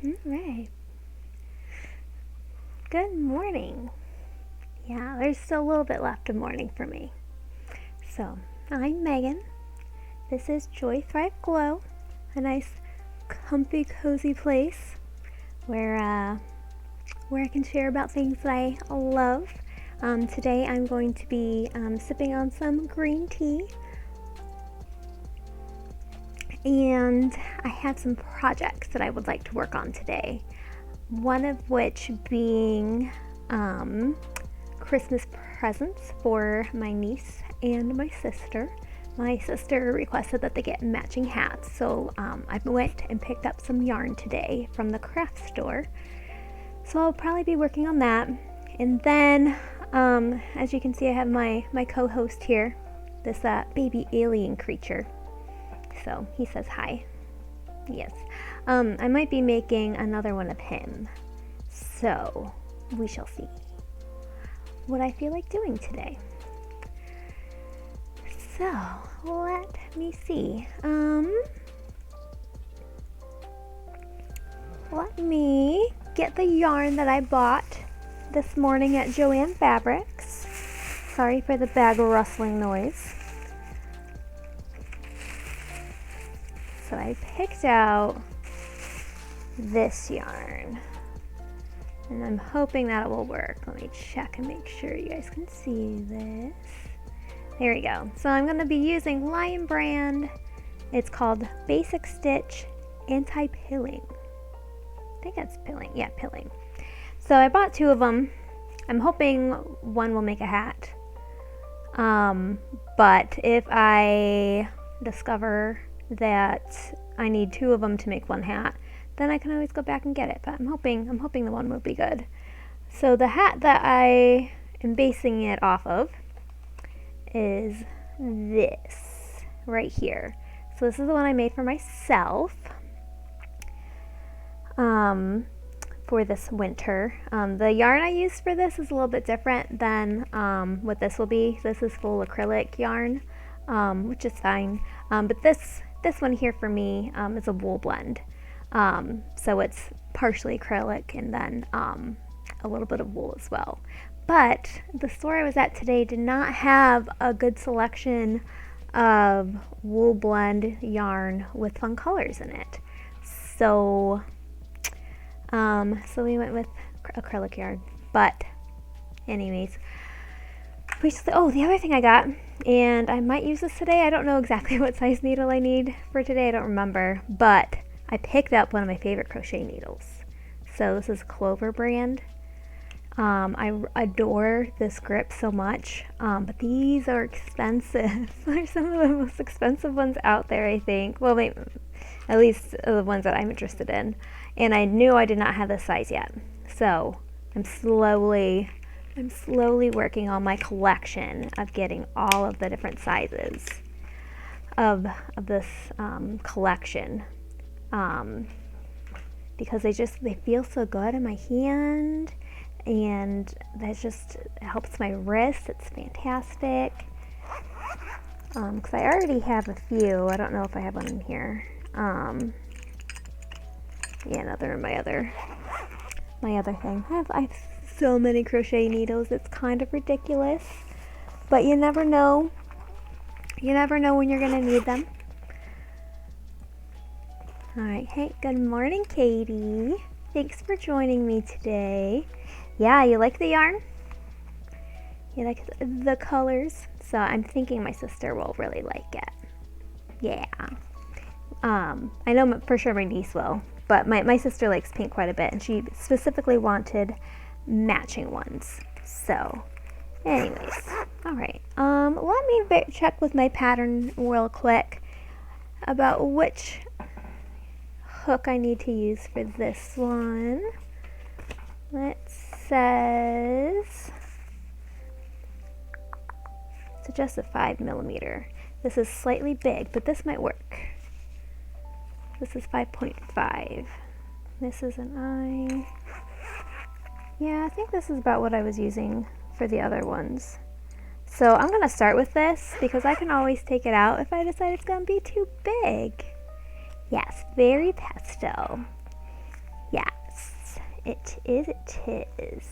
All right. Good morning. Yeah, there's still a little bit left of morning for me. So, I'm Megan. This is JoyThriveGlow, a nice, comfy, cozy place where I can share about things that I love. Today I'm going to be sipping on some green tea, and I have some projects that I would like to work on today. One of which being Christmas presents for my niece and my sister. My sister requested that they get matching hats, so I went and picked up some yarn today from the craft store. So I'll probably be working on that. And then, as you can see, I have my co-host here, this baby alien creature. So he says hi. Yes. I might be making another one of him. So we shall see what I feel like doing today. So let me see. Let me get the yarn that I bought this morning at Joann Fabrics. Sorry for the bag rustling noise. So I picked out this yarn, and I'm hoping that it will work. Let me check and make sure you guys can see this. There we go. So I'm going to be using Lion brand. It's called Basic Stitch Anti-Pilling. I think that's pilling. Yeah, pilling. So I bought 2 of them. I'm hoping one will make a hat. But if I discover that I need 2 of them to make 1 hat, then I can always go back and get it. But I'm hoping the one will be good. So the hat that I am basing it off of is this right here. So this is the one I made for myself for this winter. The yarn I used for this is a little bit different than what this will be. This is full acrylic yarn, which is fine. But this one here for me is a wool blend. So it's partially acrylic and then a little bit of wool as well. But the store I was at today did not have a good selection of wool blend yarn with fun colors in it. So we went with acrylic yarn. But anyways, the other thing I got, and I might use this today. I don't know exactly what size needle I need for today. I don't remember, but I picked up one of my favorite crochet needles. So this is Clover brand. I adore this grip so much, but these are expensive. They're some of the most expensive ones out there, I think. Well, maybe, at least the ones that I'm interested in. And I knew I did not have this size yet. So I'm slowly working on my collection of getting all of the different sizes of this collection. Because they feel so good in my hand, and that just helps my wrist. It's fantastic. Because I already have a few. I don't know if I have one in here. Yeah, no, they're in my other thing. I have so many crochet needles. It's kind of ridiculous, but you never know. You never know when you're gonna need them. All right, hey, good morning, Katie. Thanks for joining me today. Yeah, you like the yarn? You like the colors? So I'm thinking my sister will really like it. Yeah. I know for sure my niece will, but my sister likes pink quite a bit, and she specifically wanted matching ones. So anyways, all right. Let me check with my pattern real quick about which hook I need to use for this one. It says it's just a 5mm. This is slightly big, but this might work. This is 5.5. This is an I. Yeah, I think this is about what I was using for the other ones. So I'm going to start with this because I can always take it out if I decide it's going to be too big. Yes, very pastel. Yes, it is, it is.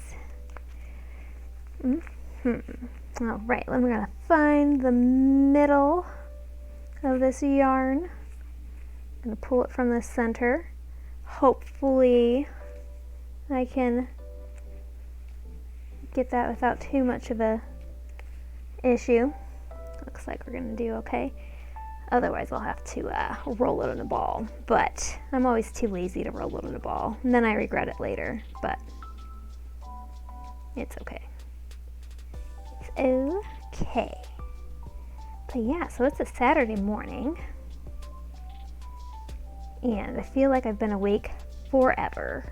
All right, then we're gonna find the middle of this yarn. I'm gonna pull it from the center. Hopefully I can get that without too much of a issue. Looks like we're gonna do okay. Otherwise I'll have to roll it in a ball, but I'm always too lazy to roll it in a ball, and then I regret it later, but it's okay. It's okay. But yeah, so it's a Saturday morning, and I feel like I've been awake forever.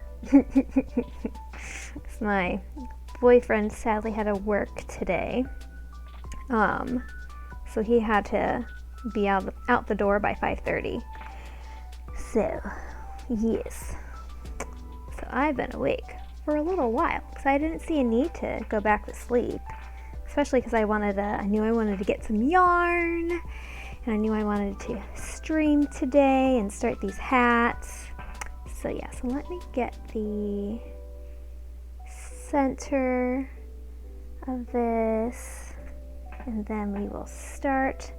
My boyfriend sadly had to work today, so he had to be out the door by 5:30. So yes, so I've been awake for a little while because I didn't see a need to go back to sleep, especially because I knew I wanted to get some yarn, and I knew I wanted to stream today and start these hats. So yeah, so let me get the center of this, and then we will start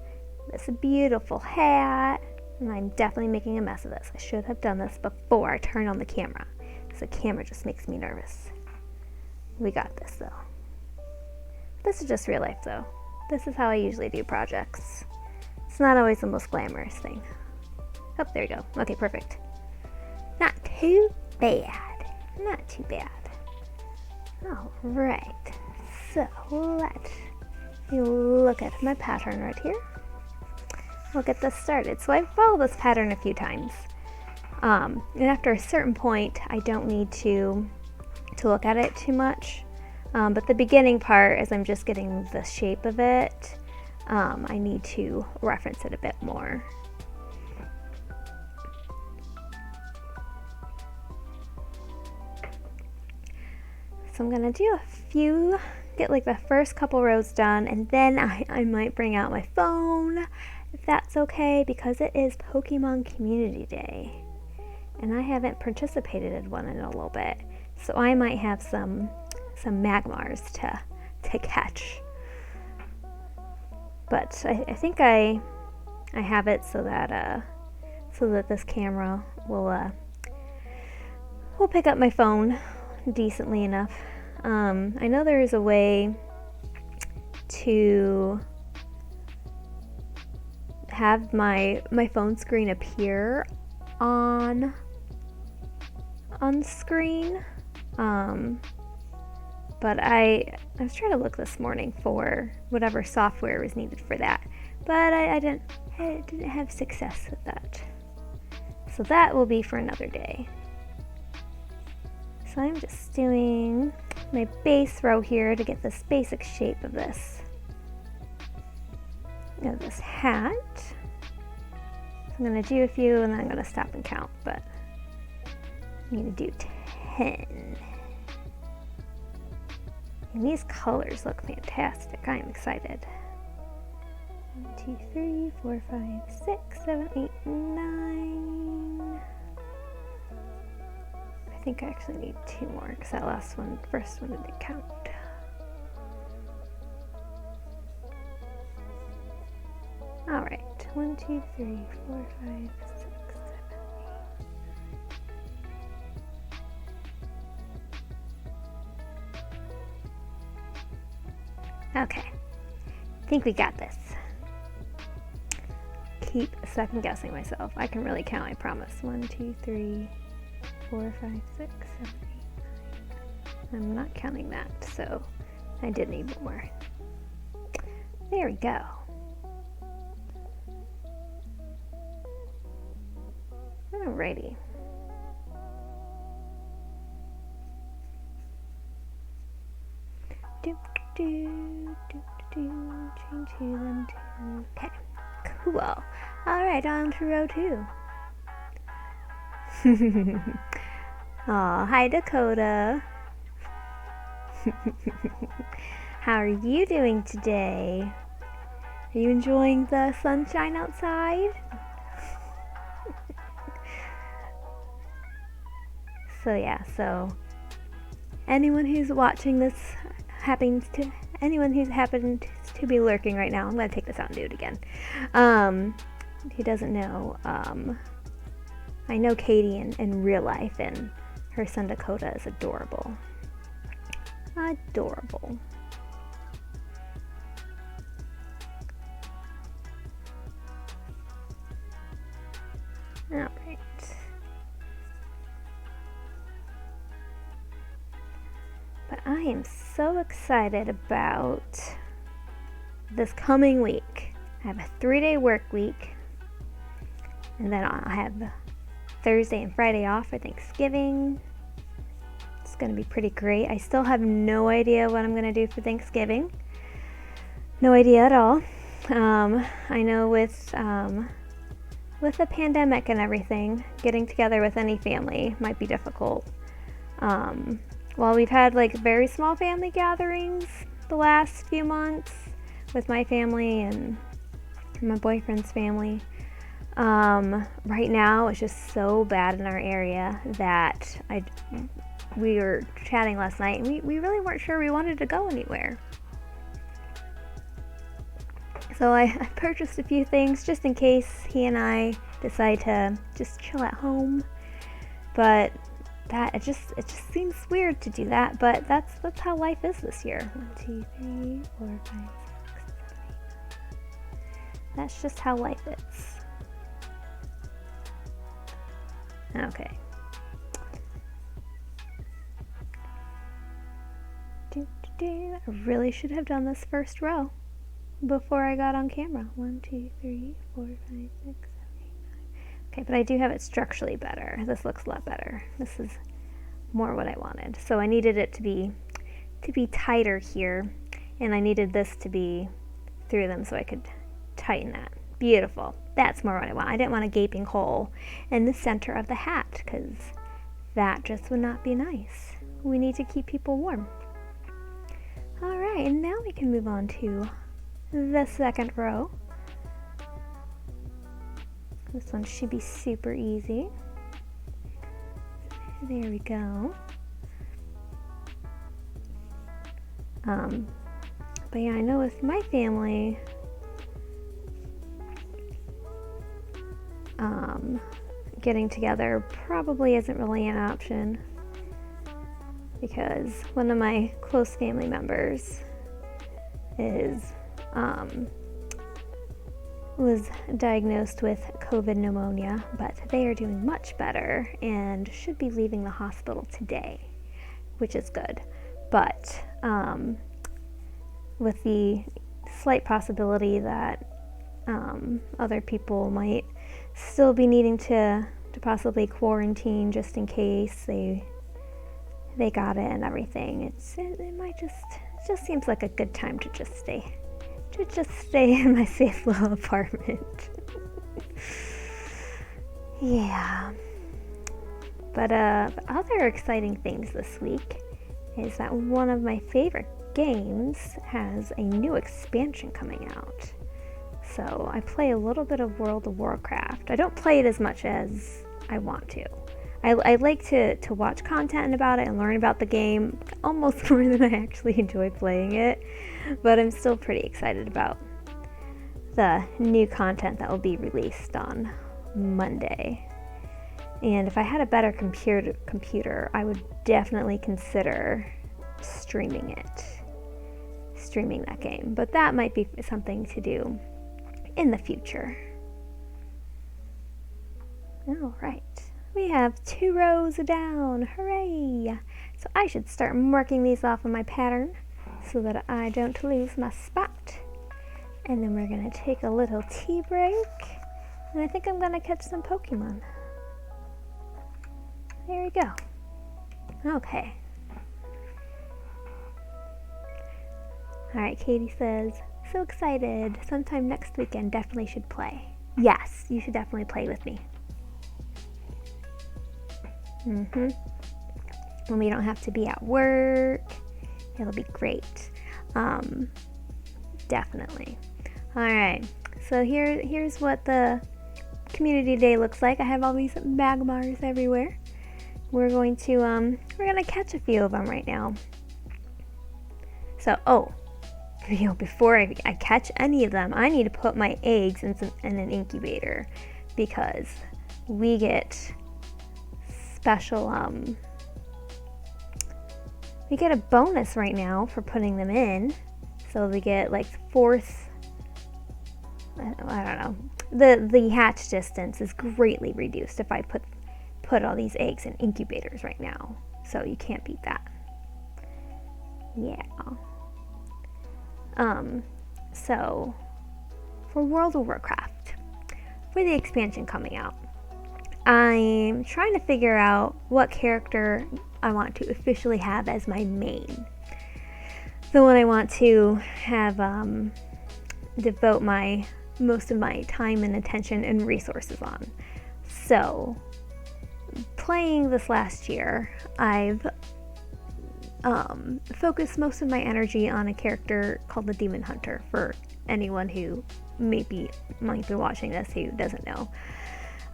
this beautiful hat. And I'm definitely making a mess of this. I should have done this before I turned on the camera. So the camera just makes me nervous. We got this though. This is just real life though. This is how I usually do projects. It's not always the most glamorous thing. Oh, there we go. Okay, perfect. Not too bad. Not too bad. All right. So let's look at my pattern right here. We'll get this started. So I've followed this pattern a few times. And after a certain point, I don't need to look at it too much. But the beginning part, as I'm just getting the shape of it, I need to reference it a bit more. So I'm gonna do get like the first couple rows done, and then I might bring out my phone, if that's okay, because it is Pokemon Community Day, and I haven't participated in one in a little bit, so I might have some Magmars to catch. But I think I have it so that this camera will pick up my phone decently enough. I know there is a way to have my phone screen appear on screen, but I was trying to look this morning for whatever software was needed for that, but I didn't have success with that, so that will be for another day. So I'm just doing my base row here to get this basic shape of this hat. So I'm going to do a few and then I'm going to stop and count, but I'm going to do 10. And these colors look fantastic. I am excited. 1, 2, 3, 4, 5, 6, 7, 8, 9. I think I actually need 2 more because that first one didn't count. All right, 1, 2, 3, 4, 5, 6, 7, 8. Okay, I think we got this. Keep second guessing myself. I can really count, I promise. 1, 2, 3, 4, 5, 6, 7, 8, 9. I'm not counting that, so I did need more. There we go. Alrighty. Change them to. Okay, cool. Alright, on to row 2. Aw, hi Dakota. How are you doing today? Are you enjoying the sunshine outside? So yeah, so anyone who's watching this anyone who's happened to be lurking right now, I'm gonna take this out and do it again. Who doesn't know, I know Katie in real life, and her son Dakota is adorable. Adorable. All right. But I am so excited about this coming week. I have a 3-day work week, and then I have Thursday and Friday off for Thanksgiving. It's going to be pretty great. I still have no idea what I'm going to do for Thanksgiving. No idea at all. I know with the pandemic and everything, getting together with any family might be difficult. While we've had like very small family gatherings the last few months with my family and my boyfriend's family, right now it's just so bad in our area that we were chatting last night, and we really weren't sure we wanted to go anywhere. So I purchased a few things just in case he and I decide to just chill at home. But that it just seems weird to do that, but that's how life is this year. 1, 2, 3, 4, 5, 6, 7, 8. That's just how life is. Okay. I really should have done this first row before I got on camera. 1, 2, 3, 4, 5, 6, 7, 8, 9. Okay, but I do have it structurally better. This looks a lot better. This is more what I wanted. So I needed it to be tighter here, and I needed this to be through them so I could tighten that. Beautiful. That's more what I want. I didn't want a gaping hole in the center of the hat, because that just would not be nice. We need to keep people warm. All right, and now we can move on to the second row. This one should be super easy. There we go. But yeah, I know with my family, getting together probably isn't really an option, because one of my close family members was diagnosed with COVID pneumonia, but they are doing much better and should be leaving the hospital today, which is good. But with the slight possibility that other people might still be needing to possibly quarantine just in case they got it and everything, it just seems like a good time to just stay in my safe little apartment. Yeah. But other exciting things this week is that one of my favorite games has a new expansion coming out. So I play a little bit of World of Warcraft. I don't play it as much as I want to. I like to watch content about it and learn about the game almost more than I actually enjoy playing it. But I'm still pretty excited about the new content that will be released on Monday. And if I had a better computer, I would definitely consider streaming that game. But that might be something to do in the future. All right. We have 2 rows down. Hooray! So I should start marking these off on my pattern so that I don't lose my spot. And then we're going to take a little tea break. And I think I'm going to catch some Pokemon. There we go. Okay. Alright, Katie says, so excited. Sometime next weekend, definitely should play. Yes, you should definitely play with me. When we don't have to be at work, it'll be great. Definitely. Alright, so here's what the community day looks like. I have all these Magmars everywhere. we're gonna catch a few of them right now. So, before I catch any of them, I need to put my eggs in an incubator, because we get special, we get a bonus right now for putting them in. So we get like fourth, I don't know, the hatch distance is greatly reduced if I put all these eggs in incubators right now. So you can't beat that. Yeah. So for World of Warcraft, for the expansion coming out, I'm trying to figure out what character I want to officially have as my main. The one I want to have devote most of my time and attention and resources on. So, playing this last year, I've focused most of my energy on a character called the Demon Hunter, for anyone who might be watching this who doesn't know.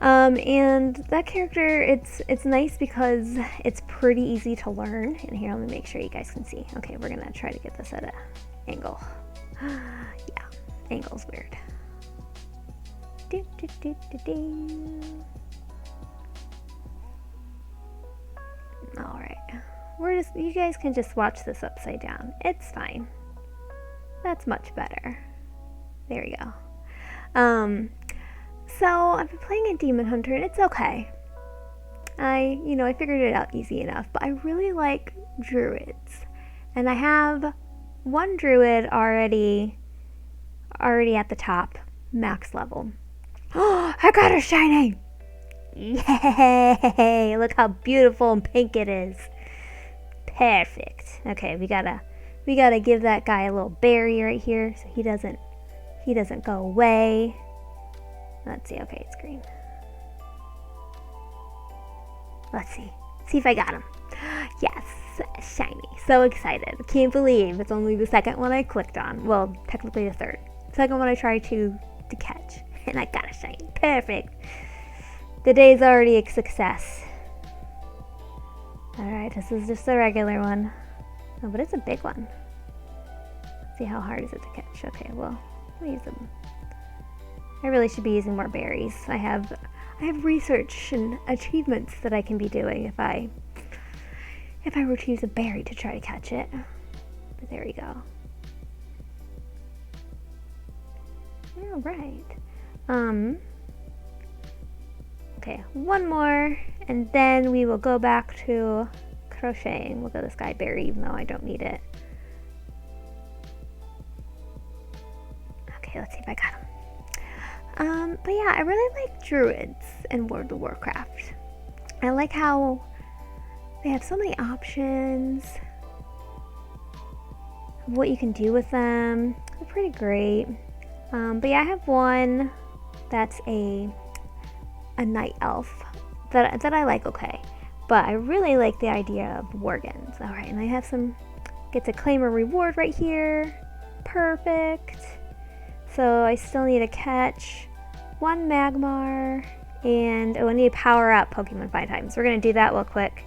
And that character, it's nice because it's pretty easy to learn. And here, let me make sure you guys can see. Okay, we're gonna try to get this at an angle. Yeah, angle's weird. All right, you guys can just watch this upside down. It's fine. That's much better. There we go. So I've been playing a Demon Hunter, and it's okay. I figured it out easy enough, but I really like druids. And I have one druid already at the top, max level. Oh, I got her shiny! Yay! Look how beautiful and pink it is. Perfect. Okay, we gotta give that guy a little berry right here so he doesn't go away. Let's see. Okay, it's green. Let's see. See if I got him. Yes, shiny. So excited. Can't believe it's only the second one I clicked on. Well, technically the third. Second one I tried to catch. And I got a shiny. Perfect. The day's already a success. Alright, this is just a regular one. Oh, but it's a big one. Let's see, how hard is it to catch? Okay, well, we'll use them. I really should be using more berries. I have research and achievements that I can be doing if I were to use a berry to try to catch it. But there we go. All right. Okay, one more, and then we will go back to crocheting. We'll go this guy berry, even though I don't need it. Okay, let's see if I got him. But yeah, I really like druids in World of Warcraft. I like how they have so many options of what you can do with them. They're pretty great. But yeah, I have one that's a night elf that I like, okay. But I really like the idea of worgens. Alright, and I have get to claim a reward right here. Perfect. So I still need to catch one Magmar, and I need to power up Pokemon 5 times. We're going to do that real quick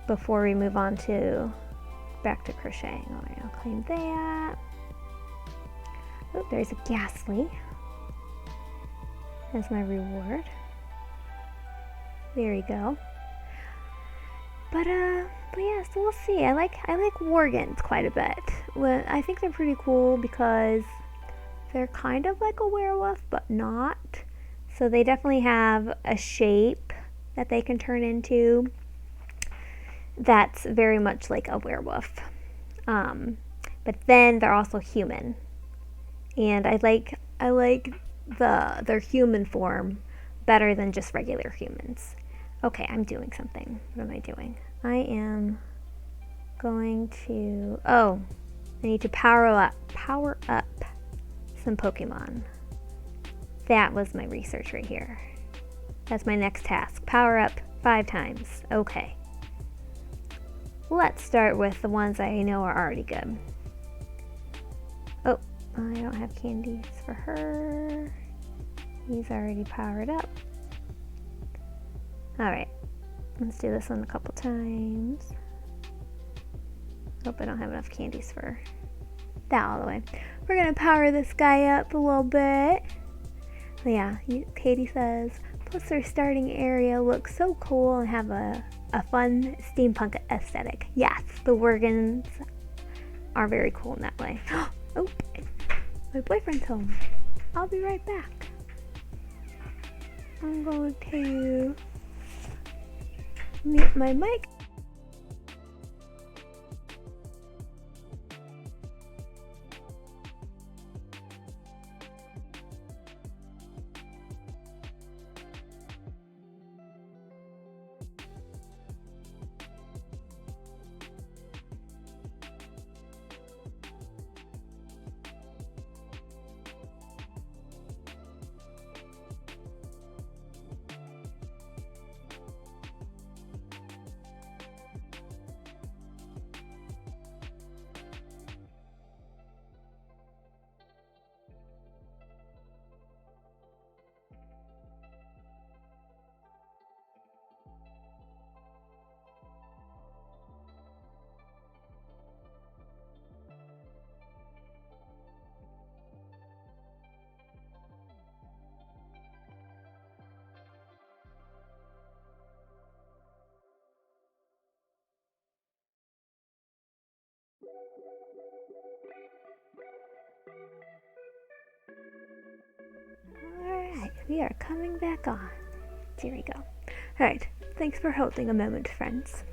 before we move on back to crocheting. Alright, I'll claim that. Oh, there's a Ghastly. That's my reward. There we go. But yeah, so we'll see. I like worgens quite a bit. Well, I think they're pretty cool because they're kind of like a werewolf, but not. So they definitely have a shape that they can turn into that's very much like a werewolf. But then they're also human. And I like their human form better than just regular humans. Okay, I'm doing something. What am I doing? I am going to... Oh, I need to power up some Pokemon. That was my research right here. That's my next task. Power up 5 times. Okay. Let's start with the ones I know are already good. Oh, I don't have candies for her. He's already powered up. Alright. Let's do this one a couple times. Hope I don't have enough candies for that all the way. We're gonna power this guy up a little bit. Yeah, Katie says, plus their starting area looks so cool and have a fun steampunk aesthetic. Yes, the Worgens are very cool in that way. Oh, my boyfriend's home. I'll be right back. I'm going to mute my mic. Alright, we are coming back on. Here we go. Alright, thanks for holding a moment, friends.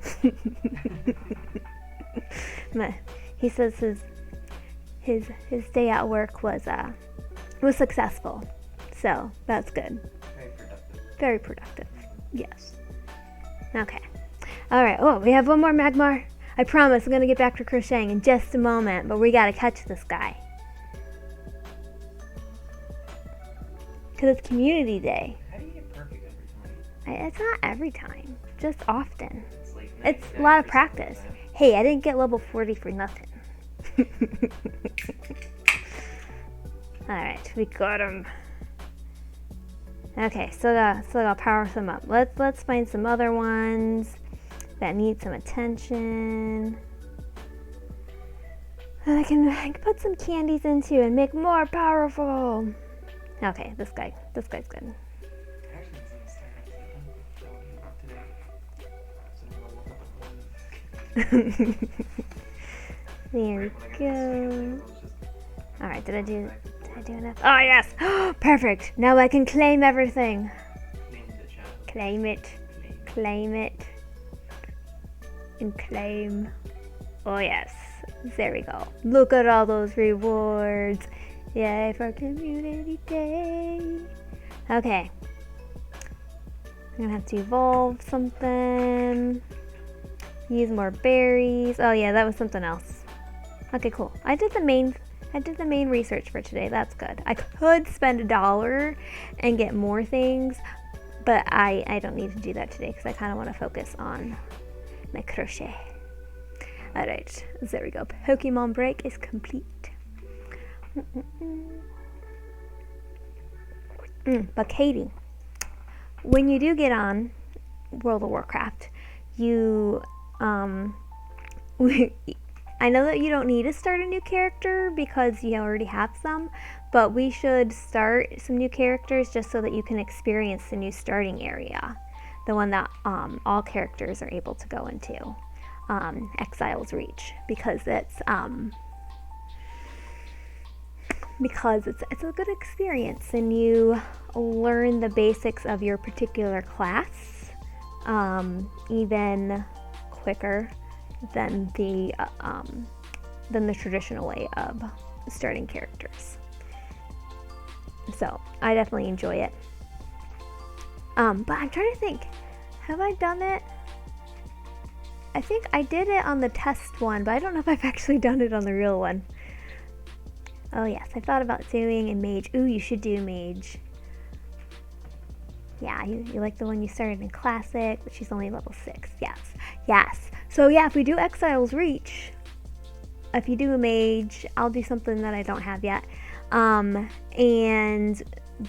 He says his day at work was successful. So that's good. Very productive. Very productive. Yes. Okay. Alright, oh, we have one more Magmar. I promise I'm gonna get back to crocheting in just a moment, but we gotta catch this guy. Because it's community day. How do you get perfect every time? It's not every time, just often. It's It's a lot of practice. Hey, I didn't get level 40 for nothing. Alright, we got him. Okay, so I'll power some up. Let's find some other ones that need some attention. That I can put some candies into and make more powerful. Okay, this guy's good. There we go. Alright, did I do enough? Oh yes! Perfect! Now I can claim everything. Claim it. Claim it. And claim. Oh yes. There we go. Look at all those rewards. Yay for community day. Okay. I'm gonna have to evolve something. Use more berries. Oh yeah, that was something else. Okay, cool. I did the main research for today. That's good. I could spend $1 and get more things, but I don't need to do that today because I kind of want to focus on my crochet. Alright, there we go. Pokemon break is complete. But Katie, when you do get on World of Warcraft, you I know that you don't need to start a new character because you already have some, but we should start some new characters just so that you can experience the new starting area, the one that all characters are able to go into, Exile's Reach, because it's a good experience and you learn the basics of your particular class even quicker than the traditional way of starting characters. So I definitely enjoy it. But I'm trying to think, have I done it? I think I did it on the test one, but I don't know if I've actually done it on the real one. Oh yes, I thought about doing a mage. Ooh, you should do mage. Yeah, you like the one you started in classic, but she's only level 6. Yes. So yeah, if we do Exile's Reach, if you do a mage, I'll do something that I don't have yet. And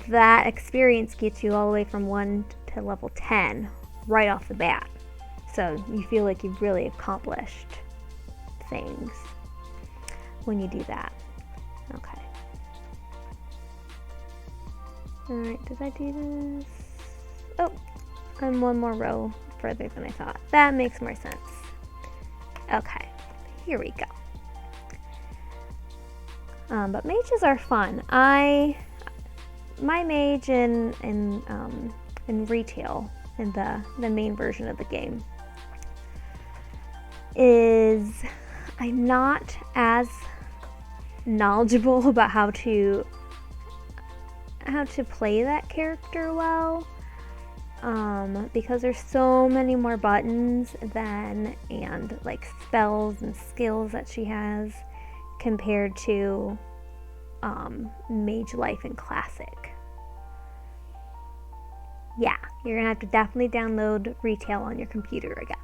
that experience gets you all the way from 1 to level 10 right off the bat. So you feel like you've really accomplished things when you do that. Okay. Alright, did I do this? Oh, I'm one more row further than I thought. That makes more sense. Okay, here we go. But mages are fun. My mage in retail, in the main version of the game, is I'm not as knowledgeable about how to play that character well, because there's so many more buttons and like spells and skills that she has compared to Mage Life in Classic. Yeah, you're gonna have to definitely download Retail on your computer again.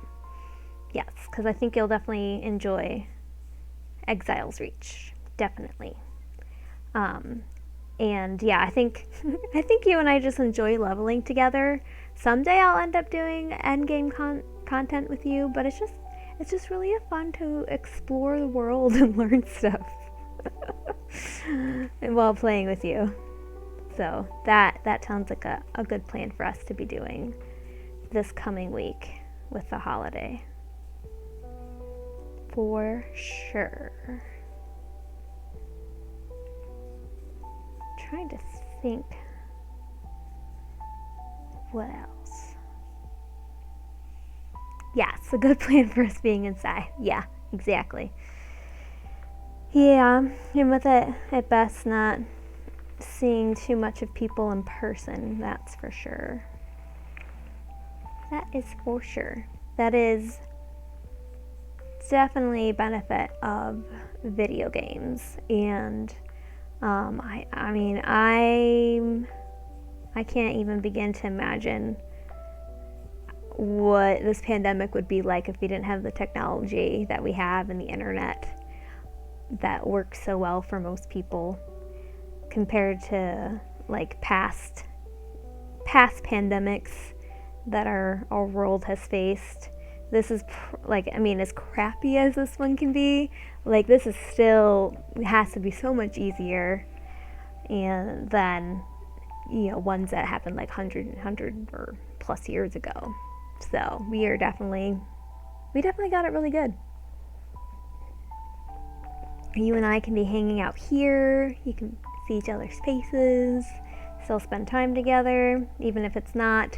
Yes, because I think you'll definitely enjoy Exile's Reach. Definitely. And yeah, I think you and I just enjoy leveling together. Someday I'll end up doing endgame content with you, but it's just really fun to explore the world and learn stuff while playing with you. So that sounds like a good plan for us to be doing this coming week with the holiday. For sure. Trying to think what else. Yeah, it's a good plan for us being inside. Yeah, exactly. Yeah, and with it at best not seeing too much of people in person, that's for sure. That is for sure. That is definitely a benefit of video games. And I can't even begin to imagine what this pandemic would be like if we didn't have the technology that we have and the internet that works so well for most people compared to like past pandemics that our world has faced. This is as crappy as this one can be, like this is still, it has to be so much easier and than ones that happened like 100 or plus years ago. So we definitely got it really good. You and I can be hanging out here. You can see each other's faces, still spend time together, even if it's not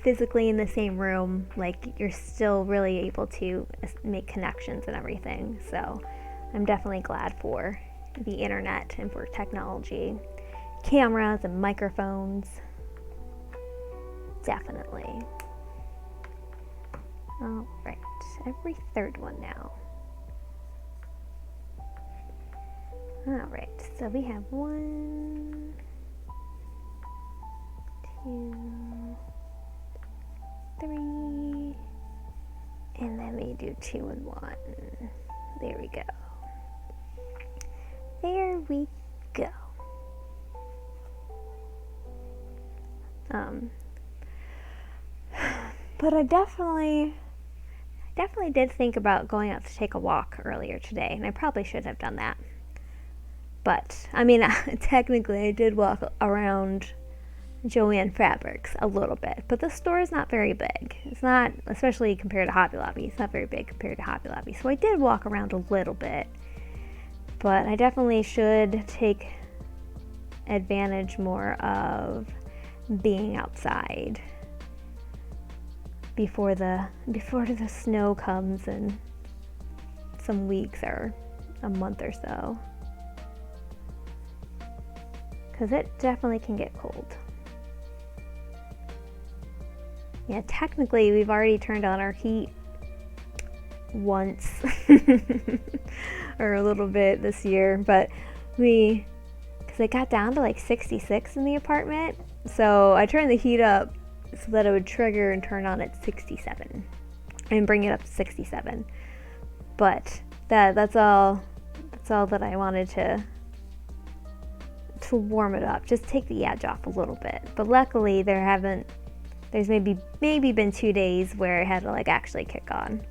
physically in the same room. Like you're still really able to make connections and everything. So I'm definitely glad for the internet and for technology, cameras and microphones. Definitely. All right, every third one now. All right, so we have 1, 2, 3, and then we do 2 and 1. There we go. There we go. But I definitely did think about going out to take a walk earlier today, and I probably should have done that. But, technically I did walk around Joann Fabrics a little bit, but the store is not very big. It's not, especially compared to Hobby Lobby, it's not very big compared to Hobby Lobby. So I did walk around a little bit, but I definitely should take advantage more of being outside before the snow comes in some weeks or a month or so. Because it definitely can get cold. Yeah, technically we've already turned on our heat once or a little bit this year, but because it got down to like 66 in the apartment, so I turned the heat up so that it would trigger and turn on at 67 and bring it up to 67. But that's all that I wanted to warm it up, just take the edge off a little bit. But luckily there haven't There's maybe been 2 days where it had to like actually kick on.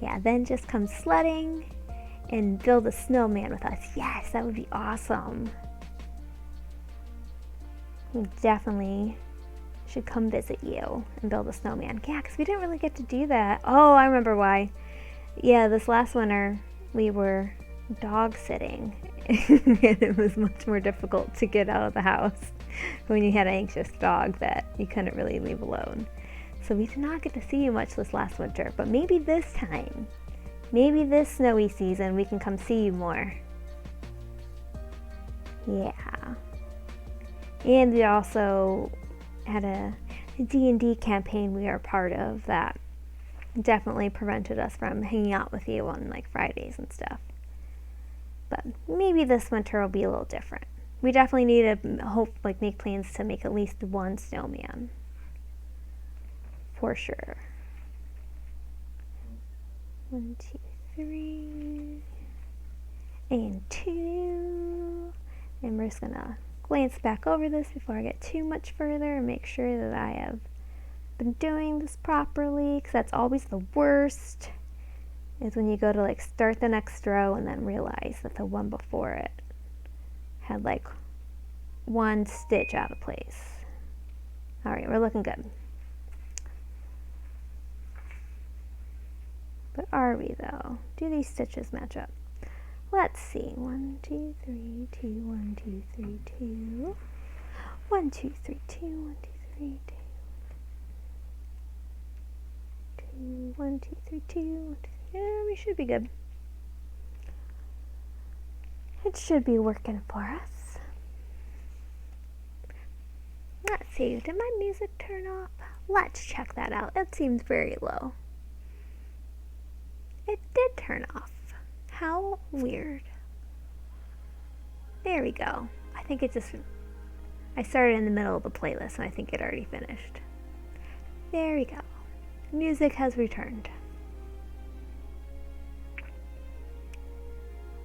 Yeah, then just come sledding and build a snowman with us. Yes, that would be awesome. We definitely should come visit you and build a snowman. Yeah, because we didn't really get to do that. Oh, I remember why. Yeah, this last winter we were dog sitting and it was much more difficult to get out of the house when you had an anxious dog that you couldn't really leave alone. So we did not get to see you much this last winter, but maybe this time, maybe this snowy season, we can come see you more. Yeah. And we also had a D&D campaign we are part of that definitely prevented us from hanging out with you on like Fridays and stuff. But maybe this winter will be a little different. We definitely need to make plans to make at least one snowman. For sure. 1, 2, 3. And 2. And we're just gonna glance back over this before I get too much further and make sure that I have been doing this properly, because that's always the worst, is when you go to like start the next row and then realize that the one before it had like one stitch out of place. All right, we're looking good. But are we though? Do these stitches match up? Let's see. 1, 2, 3, 2, 1, 2, 3, 2. 1, 2, 3, 2, 1, 2, 3, 2. 1, 2, 3, 2, 1, 2, 3. Yeah, we should be good. It should be working for us. Let's see, did my music turn off? Let's check that out. It seems very low. It did turn off. How weird. There we go. I think it just, I started in the middle of the playlist and I think it already finished. There we go. Music has returned.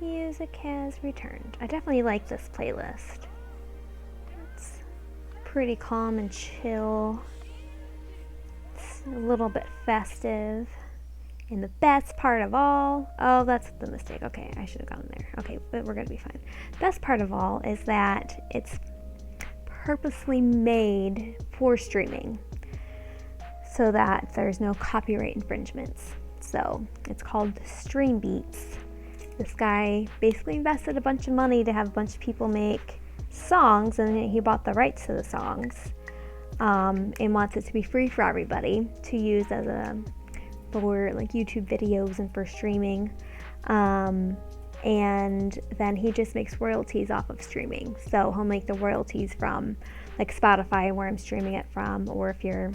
Music has returned. I definitely like this playlist. It's pretty calm and chill. It's a little bit festive. And the best part of all, oh, that's the mistake. Okay, I should have gone there. Okay, but we're going to be fine. Best part of all is that it's purposely made for streaming so that there's no copyright infringements. So it's called Stream Beats. This guy basically invested a bunch of money to have a bunch of people make songs, and he bought the rights to the songs, and wants it to be free for everybody to use as for like YouTube videos and for streaming. And then he just makes royalties off of streaming. So he'll make the royalties from like Spotify, where I'm streaming it from, or if you're,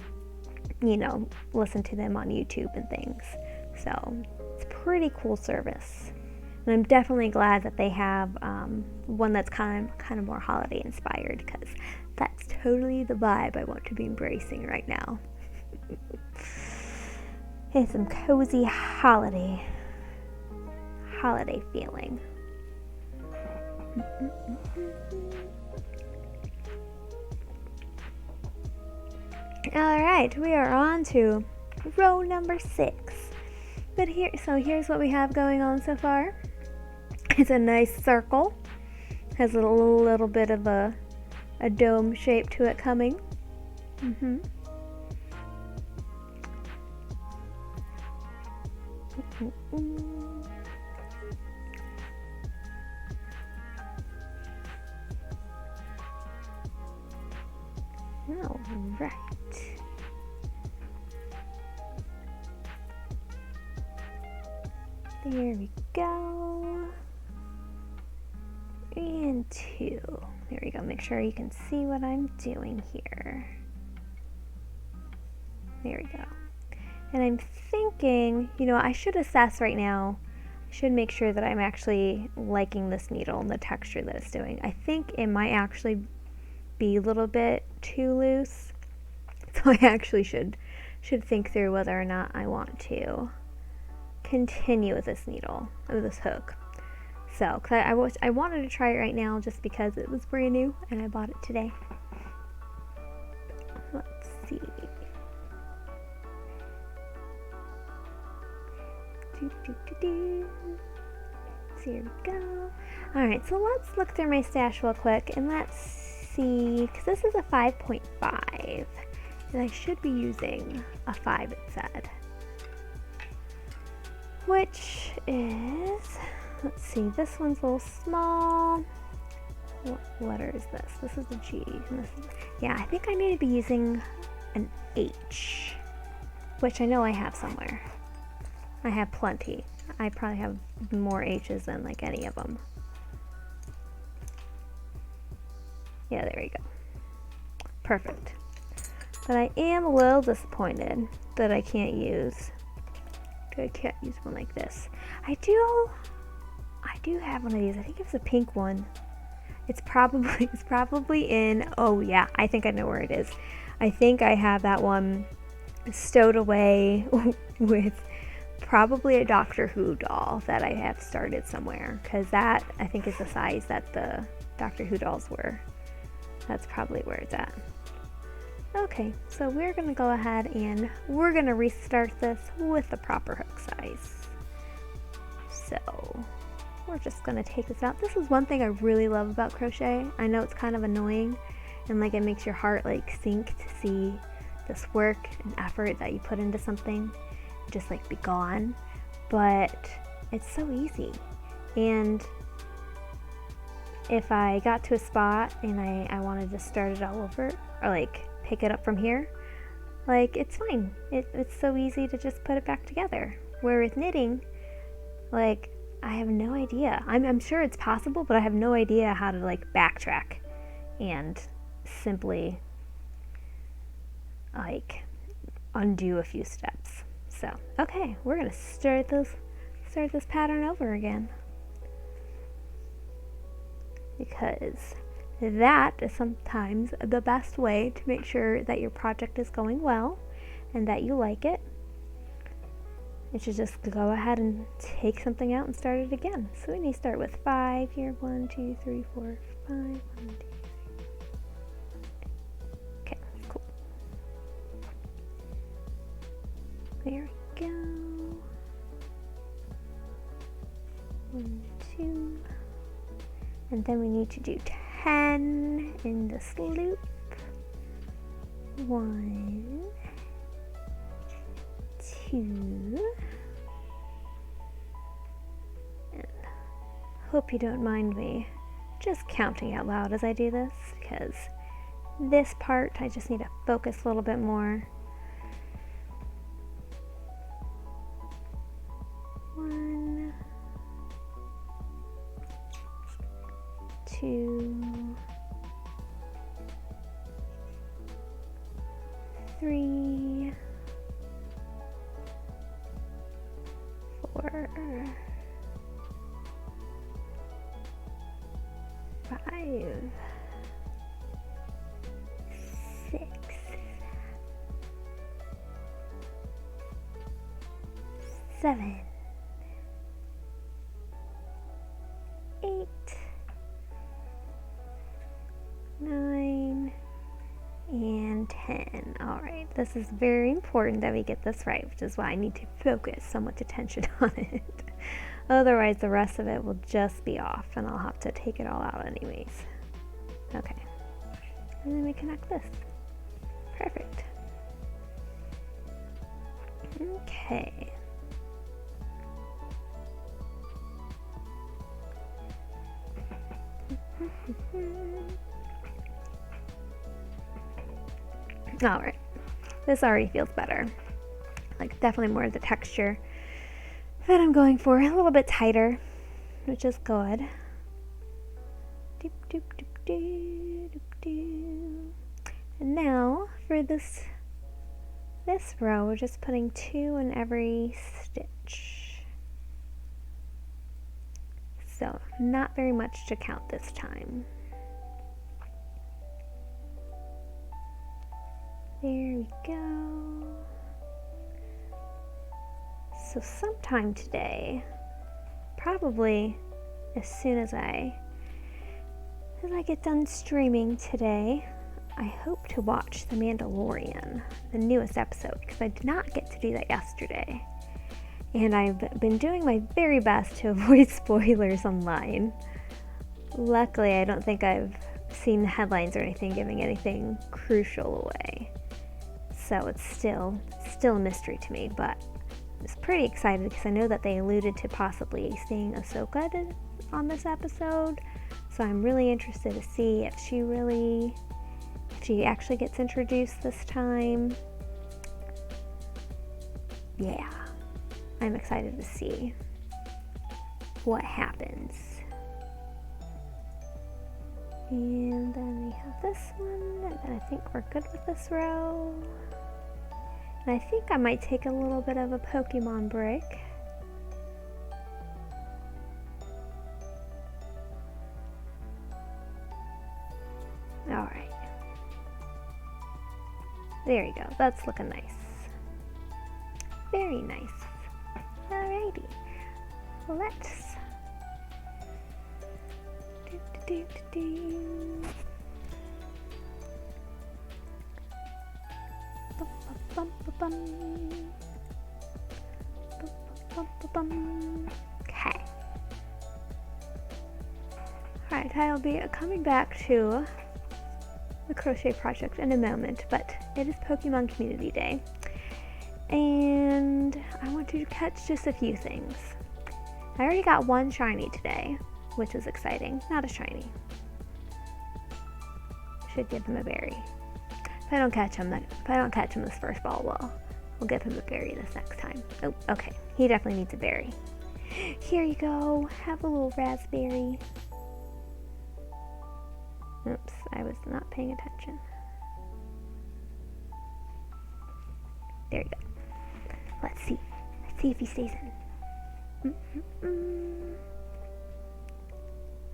listen to them on YouTube and things. So it's a pretty cool service. And I'm definitely glad that they have one that's kind of more holiday inspired, because that's totally the vibe I want to be embracing right now. It's some cozy holiday feeling. All right, we are on to row number 6. But here's what we have going on so far. It's a nice circle. Has a little bit of a dome shape to it coming. All right. There we go. And 2. There we go. Make sure you can see what I'm doing here. There we go. And I'm thinking, I should assess right now. I should make sure that I'm actually liking this needle and the texture that it's doing. I think it might actually be a little bit too loose. So I actually should think through whether or not I want to continue with this needle, with this hook. So, because I wanted to try it right now just because it was brand new and I bought it today. see. So here we go. Alright, so let's look through my stash real quick and let's see, because this is a 5.5 and I should be using a 5, it said. Which is, let's see, this one's a little small. What letter is this? This is a G. And this is, yeah, I think I need to be using an H, which I know I have somewhere. I have plenty. I probably have more H's than like any of them. Yeah, there we go. Perfect. But I am a little disappointed that I can't use one like this. I do have one of these. I think it's a pink one. It's probably in, oh yeah, I think I know where it is. I think I have that one stowed away with probably a Doctor Who doll that I have started somewhere, because that I think is the size that the Doctor Who dolls were. That's probably where it's at. Okay, so we're gonna go ahead and we're gonna restart this with the proper hook size. So we're just gonna take this out. This is one thing I really love about crochet. I know it's kind of annoying and like it makes your heart like sink to see this work and effort that you put into something just like be gone, but it's so easy. And if I got to a spot and I wanted to start it all over or like pick it up from here, like it's fine. It's so easy to just put it back together. Where with knitting, like I have no idea. I'm sure it's possible, but I have no idea how to like backtrack and simply like undo a few steps. So, okay, we're gonna start this pattern over again, because that is sometimes the best way to make sure that your project is going well and that you like it. You should just go ahead and take something out and start it again. So we need to start with 5 here. 1, 2, 3, 4, 5. 1, 2, 3. Okay, cool. There we go. 1, 2. And then we need to do 10 in this loop. 1, 2, and hope you don't mind me just counting out loud as I do this, because this part I just need to focus a little bit more. 1, 2, 3, 4, 5, 6, 7, 8, 9, and 10. Alright, this is very important that we get this right, which is why I need to focus so much attention on it. Otherwise, the rest of it will just be off, and I'll have to take it all out anyways. Okay, and then we connect this. Perfect. Okay. Alright, this already feels better. Like definitely more of the texture that I'm going for. A little bit tighter, which is good. Doop, doop, doop, doop, doop, doop. And now for this row, we're just putting 2 in every stitch. So not very much to count this time. There we go. So sometime today, probably as soon as I get done streaming today, I hope to watch The Mandalorian, the newest episode, because I did not get to do that yesterday. And I've been doing my very best to avoid spoilers online. Luckily, I don't think I've seen the headlines or anything giving anything crucial away. So it's still a mystery to me, but I was pretty excited because I know that they alluded to possibly seeing Ahsoka on this episode. So I'm really interested to see if she actually gets introduced this time. Yeah, I'm excited to see what happens. And then we have this one, and then I think we're good with this row. And I think I might take a little bit of a Pokemon break. Alright. There you go. That's looking nice. Very nice. Alrighty. Let's Okay. Alright, I'll be coming back to the crochet project in a moment, but it is Pokemon Community Day. And I want to catch just a few things. I already got one shiny today, which is exciting. Not a shiny. Should give him a berry. If I don't catch him this first ball, we'll give him a berry this next time. Oh, okay. He definitely needs a berry. Here you go. Have a little raspberry. Oops, I was not paying attention. There you go. Let's see. Let's see if he stays in.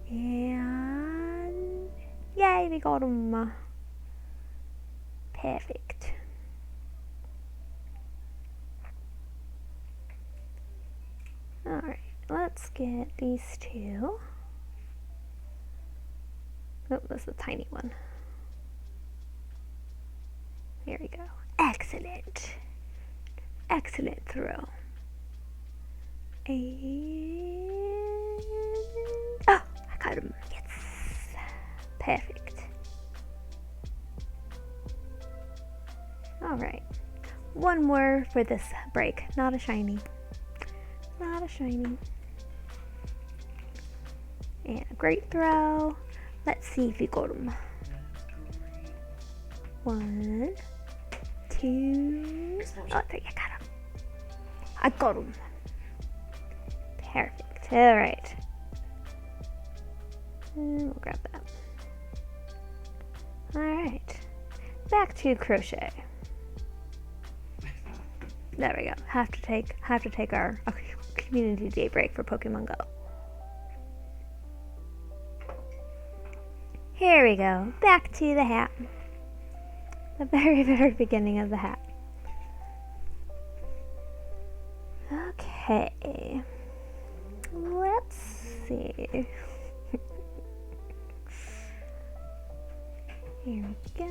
And yay, we got him. Perfect. Alright, let's get these two. Oh, this is a tiny one. There we go. Excellent. Excellent throw. And oh, I got him. Yes. Perfect. Alright. One more for this break. Not a shiny. Not a shiny. And a great throw. Let's see if you got him. 1, 2. Oh, there you got him. I got him. Perfect. Alright. And we'll grab that. Alright. Back to crochet. There we go. Have to take our community day break for Pokemon Go. Here we go. Back to the hat. The very, very beginning of the hat. Okay. Let's see. Here we go.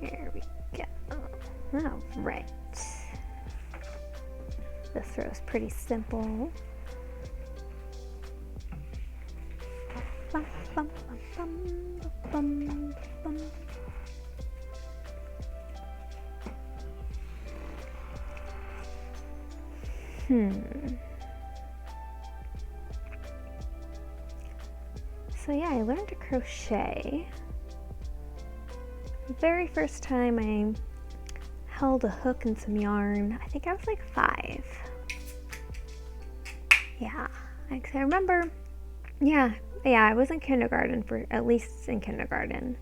Here we go. All right. This row is pretty simple. Bum, bum, bum, bum, bum, bum. So yeah, I learned to crochet. The very first time I held a hook and some yarn, I think I was like 5. Yeah, I remember, yeah, I was in kindergarten, at least in kindergarten.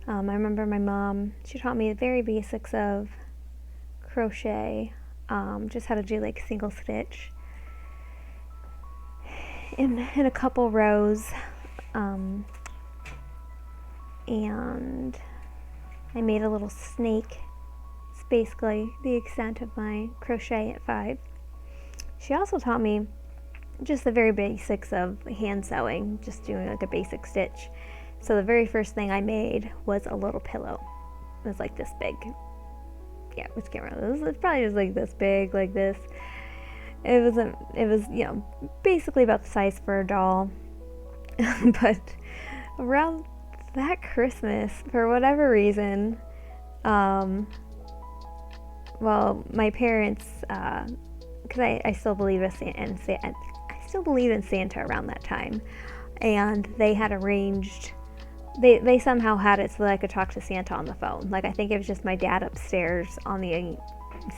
I remember my mom, she taught me the very basics of crochet, just how to do like single stitch in a couple rows, and I made a little snake. It's basically the extent of my crochet at 5. She also taught me just the very basics of hand sewing, just doing like a basic stitch. So the very first thing I made was a little pillow. It was like this big. Yeah, which camera? It's probably just like this big, like this. It was basically about the size for a doll. But around that Christmas, for whatever reason, well, my parents, because I still believe I still believe in Santa around that time, and they had arranged. They somehow had it so that I could talk to Santa on the phone. Like, I think it was just my dad upstairs on the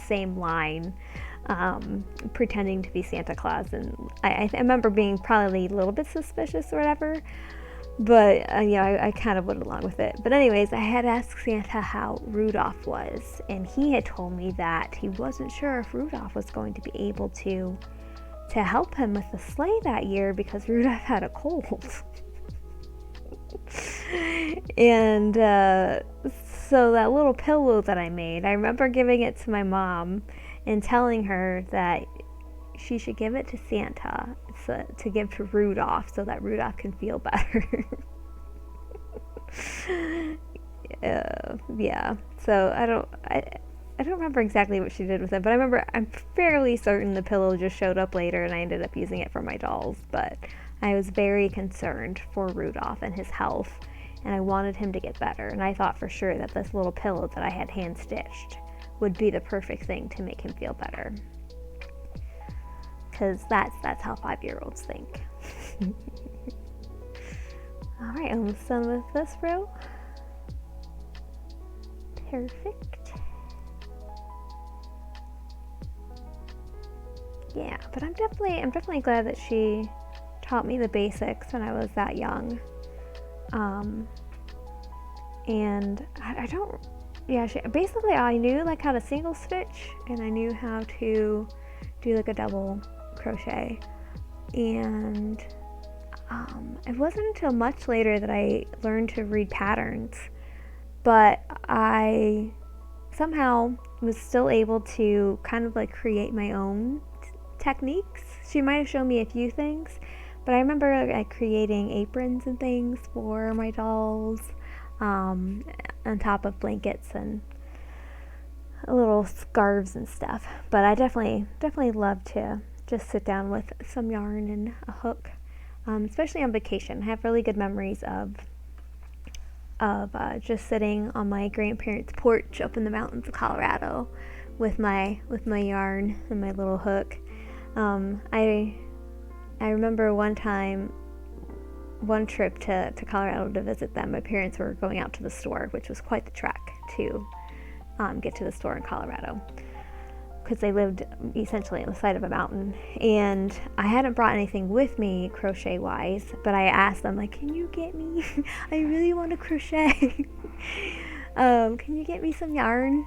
same line, pretending to be Santa Claus. And I remember being probably a little bit suspicious or whatever, but I kind of went along with it. But anyways, I had asked Santa how Rudolph was, and he had told me that he wasn't sure if Rudolph was going to be able to help him with the sleigh that year because Rudolph had a cold. And so that little pillow that I made, I remember giving it to my mom and telling her that she should give it to Santa to give to Rudolph so that Rudolph can feel better. Yeah. So I don't remember exactly what she did with it, but I'm fairly certain the pillow just showed up later and I ended up using it for my dolls. But I was very concerned for Rudolph and his health, and I wanted him to get better. And I thought for sure that this little pillow that I had hand stitched would be the perfect thing to make him feel better. Because that's how 5-year-olds think. Alright, almost done with this row. Perfect. Yeah, but I'm definitely glad that she taught me the basics when I was that young. And basically I knew like how to single stitch, and I knew how to do like a double crochet. And it wasn't until much later that I learned to read patterns, but I somehow was still able to kind of like create my own techniques. She might have shown me a few things, but I remember like creating aprons and things for my dolls, on top of blankets and little scarves and stuff. But I definitely love to just sit down with some yarn and a hook, especially on vacation. I have really good memories of just sitting on my grandparents' porch up in the mountains of Colorado with my yarn and my little hook. I remember one trip to Colorado to visit them. My parents were going out to the store, which was quite the trek to get to the store in Colorado, because they lived essentially on the side of a mountain. And I hadn't brought anything with me crochet wise, but I asked them, like, can you get me, I really want to crochet. Can you get me some yarn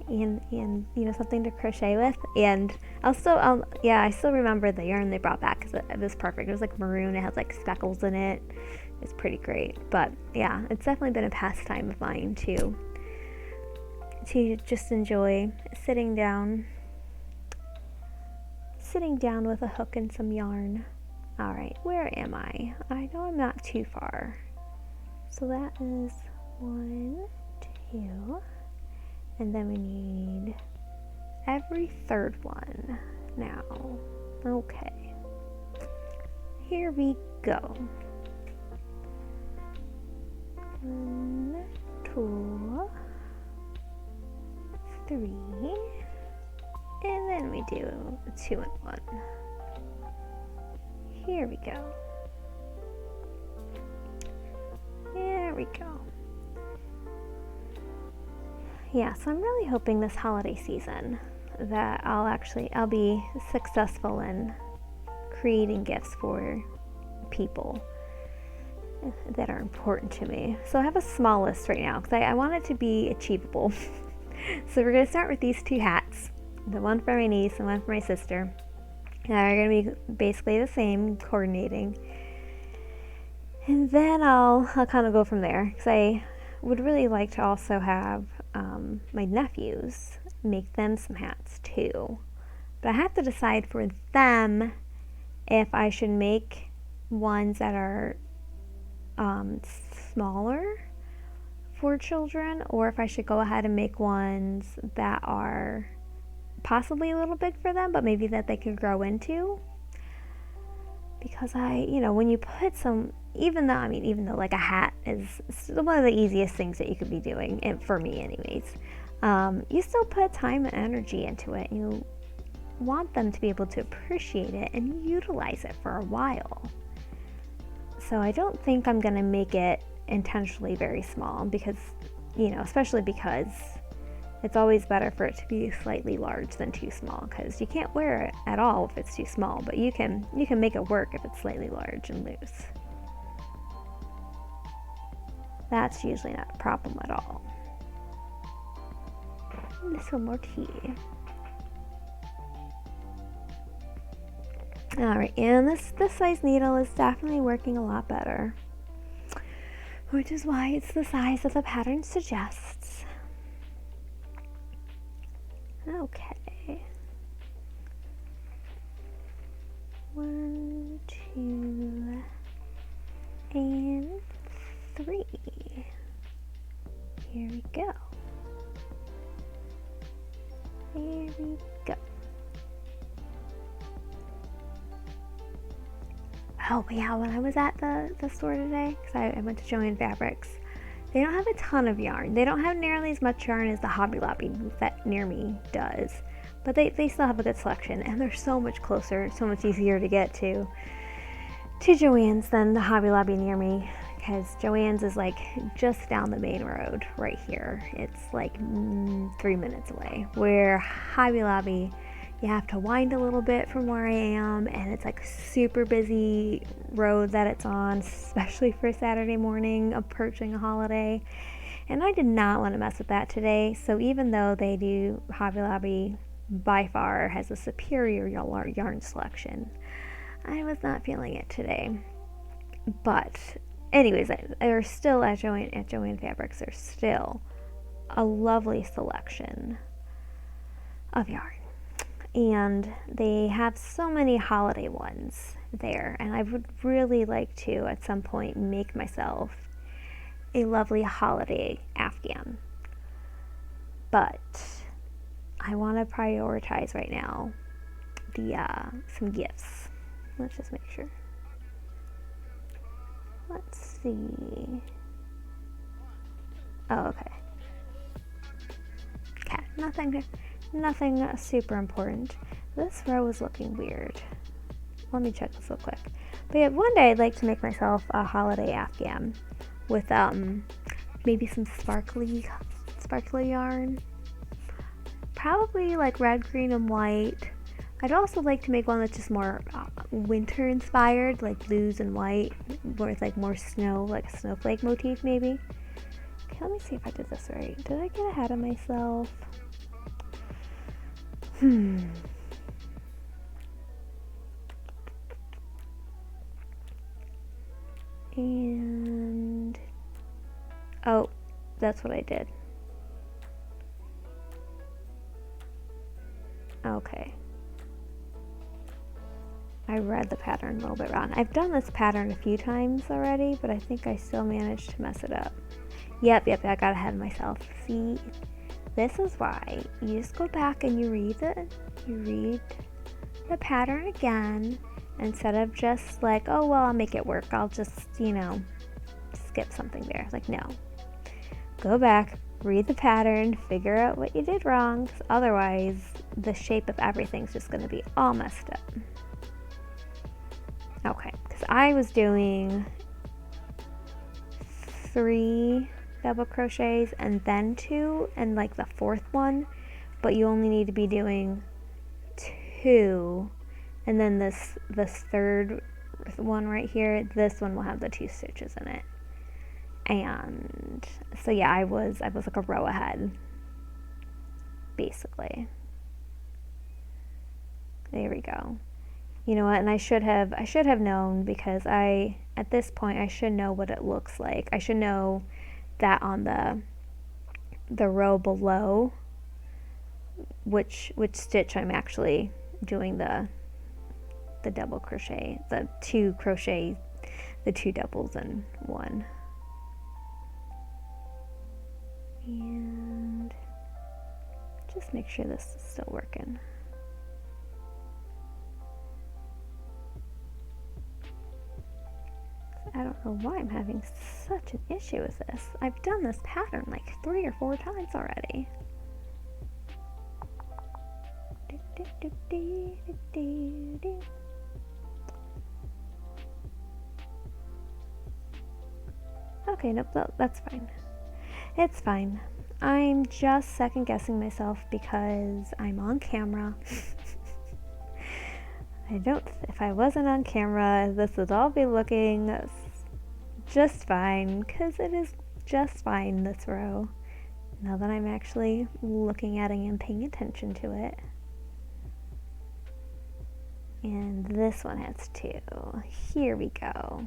and something to crochet with? And I still remember the yarn they brought back, because it was perfect. It was like maroon, it had like speckles in it. It's pretty great. But yeah, it's definitely been a pastime of mine to just enjoy sitting down with a hook and some yarn. All right, where am I? I know I'm not too far. So that is 1, 2, and then we need every third one now. Okay, here we go. 1, 2, 3, and then we do 2 and 1. Here we go. There we go. Yeah, so I'm really hoping this holiday season that I'll be successful in creating gifts for people that are important to me. So I have a small list right now because I want it to be achievable. So we're going to start with these 2 hats, the one for my niece and one for my sister. They're going to be basically the same, coordinating. And then I'll kind of go from there, because I would really like to also have my nephews make them some hats too. But I have to decide for them if I should make ones that are smaller for children, or if I should go ahead and make ones that are possibly a little big for them, but maybe that they could grow into. Because when you put some, even though like a hat is one of the easiest things that you could be doing, and for me anyways, you still put time and energy into it. You want them to be able to appreciate it and utilize it for a while. So I don't think I'm going to make it intentionally very small, because, especially because it's always better for it to be slightly large than too small, because you can't wear it at all if it's too small, but you can make it work if it's slightly large and loose. That's usually not a problem at all. A little more tea. Alright, and this size needle is definitely working a lot better, which is why it's the size that the pattern suggests. Okay. 1, 2, and 3. Here we go. There we go. Oh yeah, when I was at the store today, because I went to JoyThriveGlow, they don't have a ton of yarn. They don't have nearly as much yarn as the Hobby Lobby that near me does, but they still have a good selection, and they're so much closer, so much easier to get to Joann's than the Hobby Lobby near me, because Joann's is like just down the main road right here. It's like 3 minutes away, where Hobby Lobby, you have to wind a little bit from where I am, and it's like a super busy road that it's on, especially for Saturday morning approaching a holiday. And I did not want to mess with that today, so even though Hobby Lobby by far has a superior yarn selection, I was not feeling it today. But anyways, they're still at JoyThriveGlow, there's still a lovely selection of yarn. And they have so many holiday ones there, and I would really like to at some point make myself a lovely holiday Afghan, but I want to prioritize right now some gifts. Let's just make sure. Let's see. Oh, okay. Okay, nothing super important. This row is looking weird. Let me check this real quick. But yeah, one day I'd like to make myself a holiday Afghan with maybe some sparkly yarn. Probably like red, green, and white. I'd also like to make one that's just more winter inspired, like blues and white, with like more snow, like a snowflake motif maybe. Okay, let me see if I did this right. Did I get ahead of myself? And oh, that's what I did. Okay. I read the pattern a little bit wrong. I've done this pattern a few times already, but I think I still managed to mess it up. Yep, I got ahead of myself. See, this is why you just go back and you read the pattern again, instead of just like, oh well, I'll make it work, I'll just skip something there. Like, no, go back, read the pattern, figure out what you did wrong, 'cause otherwise the shape of everything's just going to be all messed up. Okay, because I was doing 3 double crochets and then 2 and like the 4th one, but you only need to be doing 2, and then this 3rd one right here, this one will have the 2 stitches in it. And so yeah, I was like a row ahead basically. There we go. You know what, and I should have known, because at this point I should know what it looks like. I should know that on the row below which stitch I'm actually doing the the double crochet, the two doubles in one. And just make sure this is still working. I don't know why I'm having such an issue with this. I've done this pattern like 3 or 4 times already. Okay, nope, that's fine. It's fine. I'm just second guessing myself because I'm on camera. If I wasn't on camera, this would all be looking just fine, because it is just fine, this row. Now that I'm actually looking at it and paying attention to it. And this one has 2. Here we go.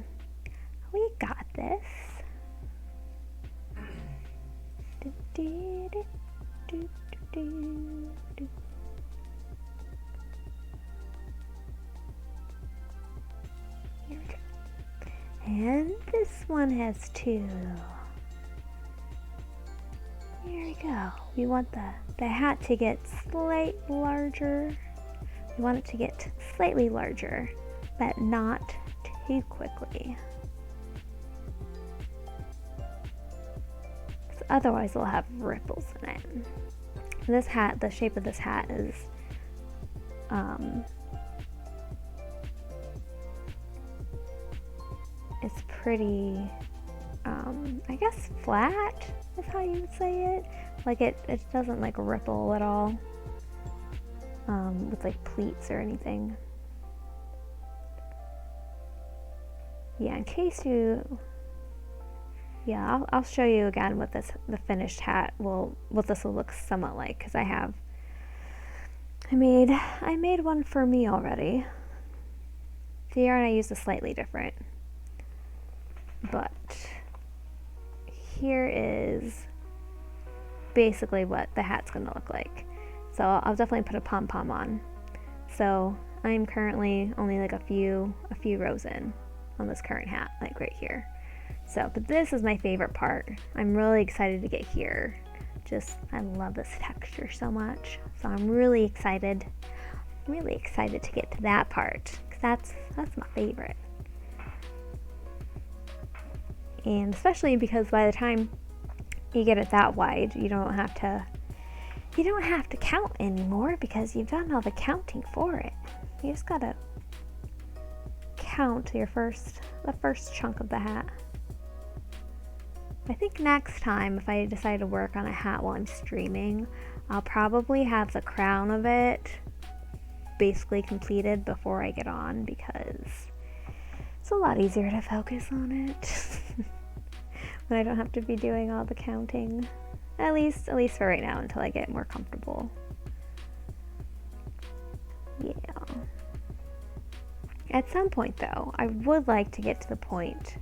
We got this. Here we go. And this one has 2. Here we go. We want the hat to get slightly larger. We want it to get slightly larger, but not too quickly. Otherwise it'll have ripples in it. This hat, the shape of this hat is it's pretty I guess flat is how you would say it. Like it doesn't like ripple at all with like pleats or anything. Yeah, in case you I'll show you again what the finished hat what this will look somewhat like, because I made one for me already. The yarn I used is slightly different, but here is basically what the hat's gonna look like. So I'll definitely put a pom-pom on. So I'm currently only like a few rows in on this current hat, like right here. So, but this is my favorite part. I'm really excited to get here. I love this texture so much. So I'm really excited to get to that part, because that's my favorite. And especially because by the time you get it that wide, you don't have to count anymore, because you've done all the counting for it. You just gotta count the first chunk of the hat. I think next time, if I decide to work on a hat while I'm streaming, I'll probably have the crown of it basically completed before I get on, because it's a lot easier to focus on it when I don't have to be doing all the counting. At least for right now, until I get more comfortable. Yeah. At some point though, I would like to get to the point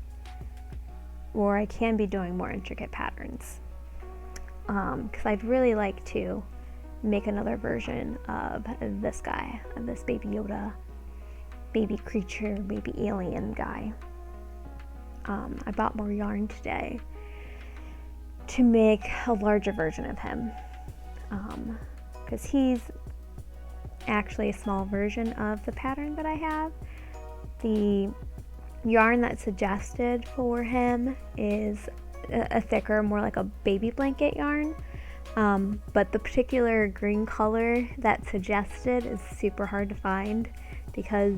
where I can be doing more intricate patterns, because I'd really like to make another version of this guy, of this baby Yoda, baby creature, baby alien guy. I bought more yarn today to make a larger version of him, because he's actually a small version of the pattern that I have. The yarn that's suggested for him is a thicker, more like a baby blanket yarn, but the particular green color that's suggested is super hard to find, because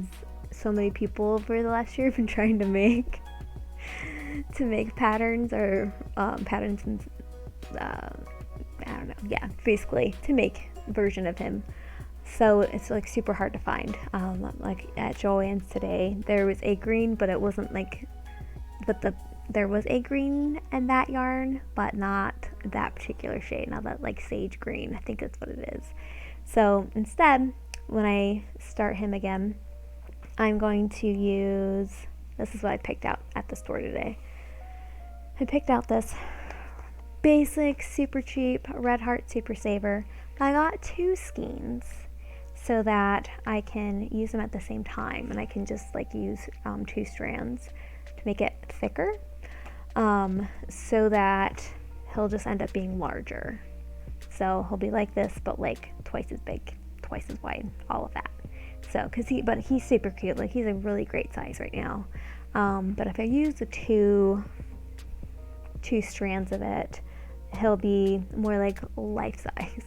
so many people over the last year have been trying to make patterns, or patterns, and I don't know, yeah, basically to make a version of him. So it's like super hard to find. Like at Joann's today, there was a green, but it wasn't like, there was a green in that yarn, but not that particular shade, not that like sage green, I think that's what it is. So instead, when I start him again, I'm going to use, this is what I picked out at the store today. I picked out this basic, super cheap Red Heart Super Saver. I got 2 skeins. so that I can use them at the same time, and I can just like use 2 strands to make it thicker, so that he'll just end up being larger. So he'll be like this, but like twice as big, twice as wide, all of that. So, but he's super cute. Like, he's a really great size right now. But if I use the two strands of it, he'll be more like life size.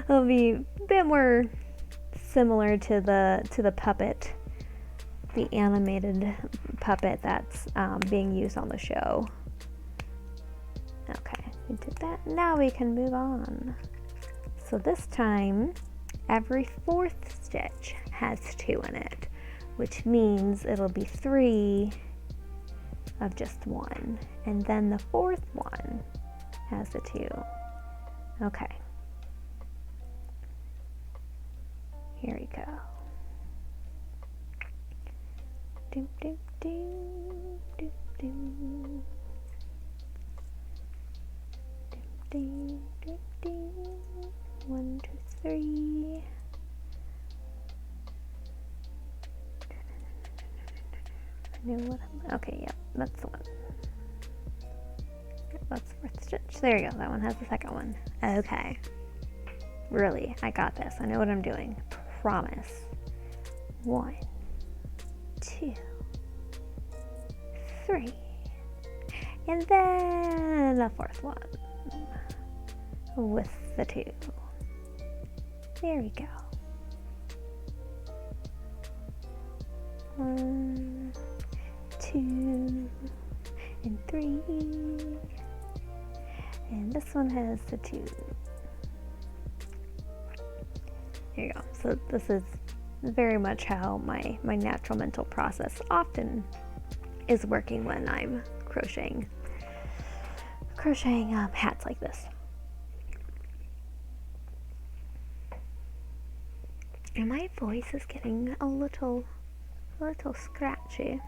He'll be a bit more similar to the puppet, the animated puppet that's being used on the show. Okay, we did that. Now we can move on. So this time, every 4th stitch has 2 in it, which means it'll be 3 of just 1. And then the 4th one has the 2. Okay. Here we go. Doom, doom, doom, doom, doom. Doom, doom, doom. 1, 2, 3. I know what okay, yep, that's the one. That's the 4th stitch. There you go. That one has the 2nd one. Okay. Really, I got this. I know what I'm doing. Promise. 1, 2, 3. And then the 4th one with the 2. There we go. 1, 2, and 3. And this one has the 2. There you go. So this is very much how my natural mental process often is working when I'm crocheting hats like this. And my voice is getting a little scratchy.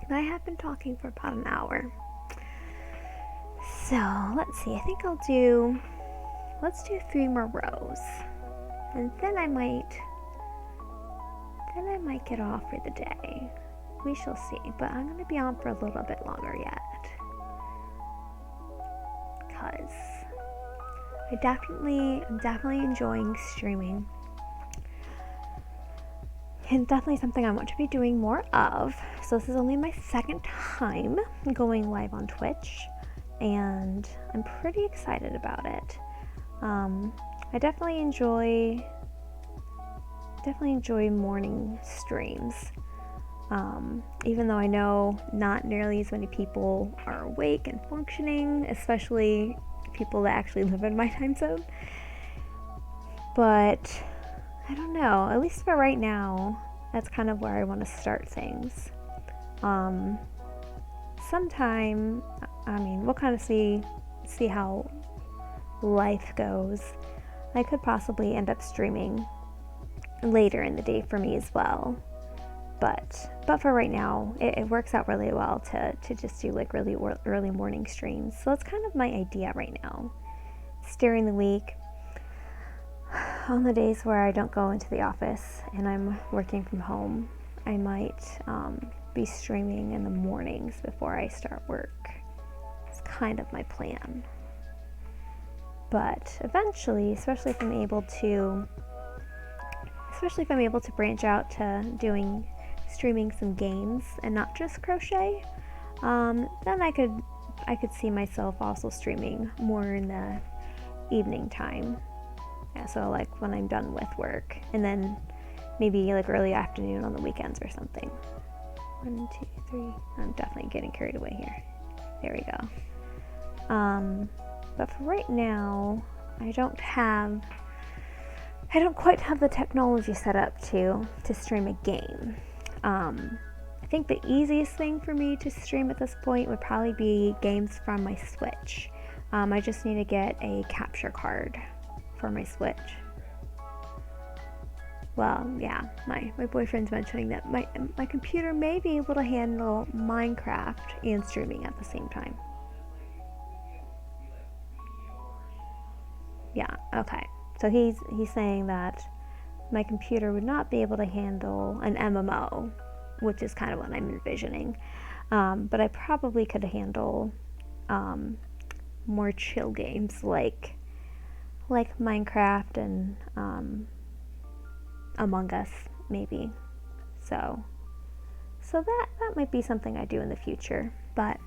But I have been talking for about an hour. So let's see. I think let's do 3 more rows. And then I might get off for the day. We shall see, but I'm going to be on for a little bit longer yet. Because I'm definitely enjoying streaming. And definitely something I want to be doing more of. So this is only my 2nd time going live on Twitch, and I'm pretty excited about it. I definitely enjoy morning streams, even though I know not nearly as many people are awake and functioning, especially people that actually live in my time zone. But I don't know, at least for right now, that's kind of where I want to start things. Sometime, I mean, we'll kind of see how life goes. I could possibly end up streaming later in the day for me as well, but for right now, it works out really well to just do like really early morning streams. So that's kind of my idea right now. It's during the week, on the days where I don't go into the office and I'm working from home, I might be streaming in the mornings before I start work. It's kind of my plan. But eventually, especially if I'm able to branch out to streaming some games and not just crochet, then I could see myself also streaming more in the evening time. Yeah, so like when I'm done with work, and then maybe like early afternoon on the weekends or something. 1, 2, 3. I'm definitely getting carried away here. There we go. But for right now, I don't quite have the technology set up to stream a game. I think the easiest thing for me to stream at this point would probably be games from my Switch. I just need to get a capture card for my Switch. Well, yeah, my boyfriend's mentioning that my computer may be able to handle Minecraft and streaming at the same time. Yeah, okay. So he's saying that my computer would not be able to handle an MMO, which is kind of what I'm envisioning. But I probably could handle more chill games like Minecraft and Among Us, maybe. So that might be something I do in the future. But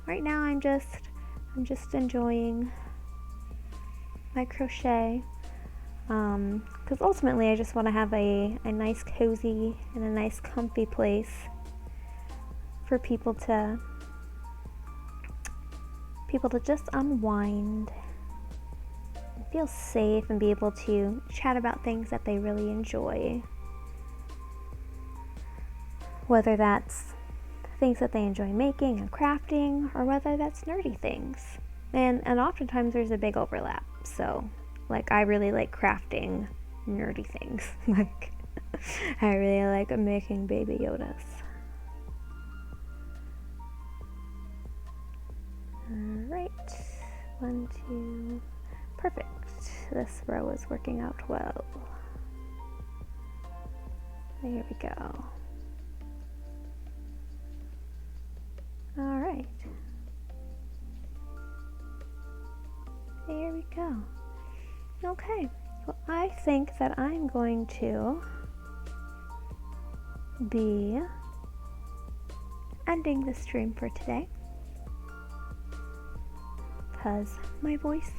right now I'm just enjoying my crochet. Because ultimately I just want to have a nice cozy and a nice comfy place for people to just unwind and feel safe and be able to chat about things that they really enjoy, whether that's things that they enjoy making and crafting, or whether that's nerdy things. And oftentimes there's a big overlap. So like I really like crafting nerdy things. Like I really like making baby Yodas. Alright, 1, 2, perfect. This row is working out well. There we go. Alright. There we go. Okay, well I think that I'm going to be ending the stream for today, because my voice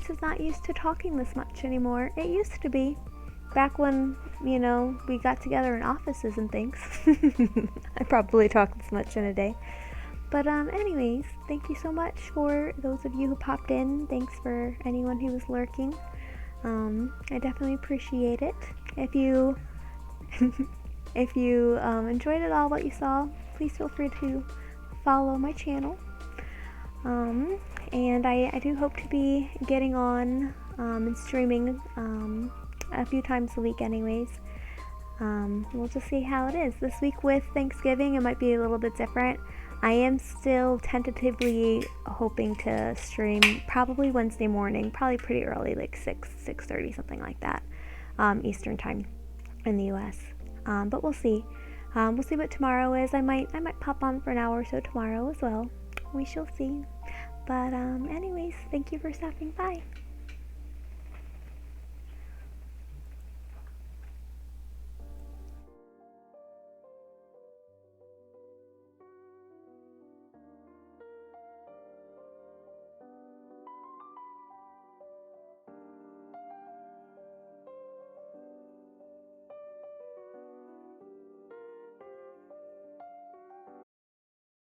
is not used to talking this much anymore. It used to be back when, you know, we got together in offices and things. I probably talked this much in a day. But anyways, thank you so much for those of you who popped in. Thanks for anyone who was lurking. I definitely appreciate it. If you enjoyed it all, what you saw, please feel free to follow my channel. And I do hope to be getting on and streaming a few times a week anyways. We'll just see how it is. This week with Thanksgiving, it might be a little bit different. I am still tentatively hoping to stream probably Wednesday morning, probably pretty early, like 6:30, something like that, Eastern time in the US. But we'll see. We'll see what tomorrow is. I might pop on for an hour or so tomorrow as well. We shall see. But anyways, thank you for stopping by.